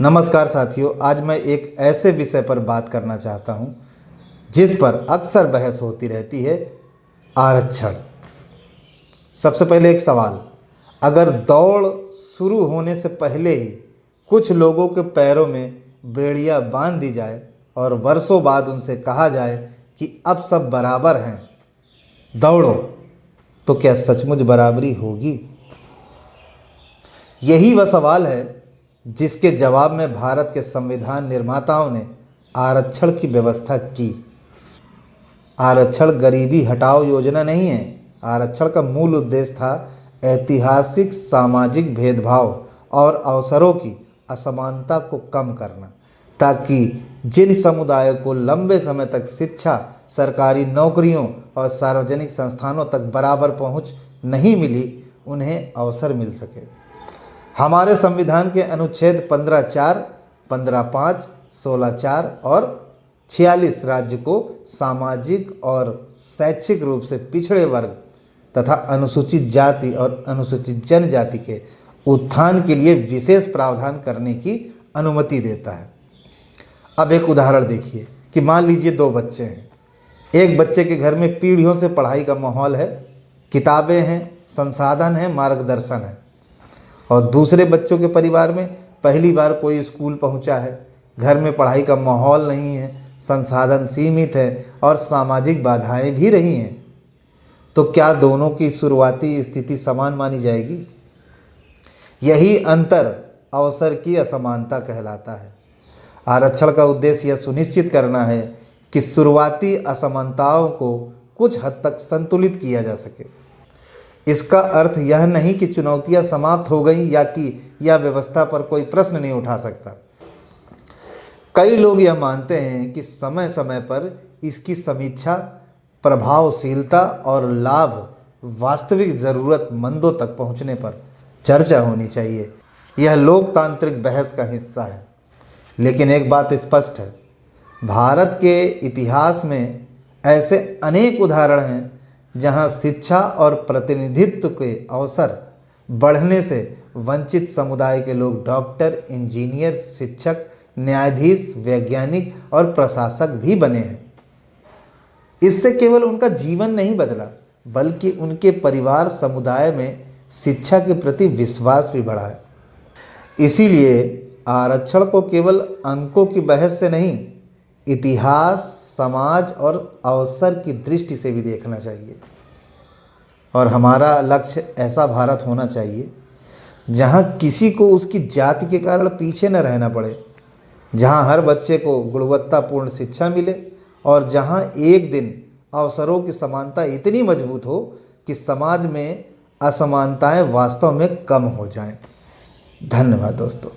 नमस्कार साथियों, आज मैं एक ऐसे विषय पर बात करना चाहता हूं जिस पर अक्सर बहस होती रहती है, आरक्षण। सबसे पहले एक सवाल, अगर दौड़ शुरू होने से पहले ही कुछ लोगों के पैरों में बेड़ियां बांध दी जाए और वर्षों बाद उनसे कहा जाए कि अब सब बराबर हैं, दौड़ो, तो क्या सचमुच बराबरी होगी? यही वह सवाल है जिसके जवाब में भारत के संविधान निर्माताओं ने आरक्षण की व्यवस्था की। आरक्षण गरीबी हटाओ योजना नहीं है। आरक्षण का मूल उद्देश्य था ऐतिहासिक सामाजिक भेदभाव और अवसरों की असमानता को कम करना, ताकि जिन समुदायों को लंबे समय तक शिक्षा, सरकारी नौकरियों और सार्वजनिक संस्थानों तक बराबर पहुंच नहीं मिली, उन्हें अवसर मिल सके। हमारे संविधान के अनुच्छेद 15(4), 15(5), 16(4) और 46 राज्य को सामाजिक और शैक्षिक रूप से पिछड़े वर्ग तथा अनुसूचित जाति और अनुसूचित जनजाति के उत्थान के लिए विशेष प्रावधान करने की अनुमति देता है। अब एक उदाहरण देखिए कि मान लीजिए 2 बच्चे हैं। एक बच्चे के घर में पीढ़ियों से पढ़ाई का माहौल है, किताबें हैं, संसाधन है, मार्गदर्शन है, और दूसरे बच्चों के परिवार में पहली बार कोई स्कूल पहुंचा है, घर में पढ़ाई का माहौल नहीं है, संसाधन सीमित है और सामाजिक बाधाएं भी रही हैं। तो क्या दोनों की शुरुआती स्थिति समान मानी जाएगी? यही अंतर अवसर की असमानता कहलाता है। आरक्षण का उद्देश्य यह सुनिश्चित करना है कि शुरुआती असमानताओं को कुछ हद तक संतुलित किया जा सके। इसका अर्थ यह नहीं कि चुनौतियां समाप्त हो गई या कि यह व्यवस्था पर कोई प्रश्न नहीं उठा सकता। कई लोग यह मानते हैं कि समय समय पर इसकी समीक्षा, प्रभावशीलता और लाभ वास्तविक ज़रूरतमंदों तक पहुंचने पर चर्चा होनी चाहिए। यह लोकतांत्रिक बहस का हिस्सा है। लेकिन एक बात स्पष्ट है, भारत के इतिहास में ऐसे अनेक उदाहरण हैं जहां शिक्षा और प्रतिनिधित्व के अवसर बढ़ने से वंचित समुदाय के लोग डॉक्टर, इंजीनियर, शिक्षक, न्यायाधीश, वैज्ञानिक और प्रशासक भी बने हैं। इससे केवल उनका जीवन नहीं बदला, बल्कि उनके परिवार समुदाय में शिक्षा के प्रति विश्वास भी बढ़ा है। इसीलिए आरक्षण को केवल अंकों की बहस से नहीं, इतिहास, समाज और अवसर की दृष्टि से भी देखना चाहिए। और हमारा लक्ष्य ऐसा भारत होना चाहिए जहां किसी को उसकी जाति के कारण पीछे न रहना पड़े, जहां हर बच्चे को गुणवत्तापूर्ण शिक्षा मिले और जहां एक दिन अवसरों की समानता इतनी मजबूत हो कि समाज में असमानताएं वास्तव में कम हो जाएं। धन्यवाद दोस्तों।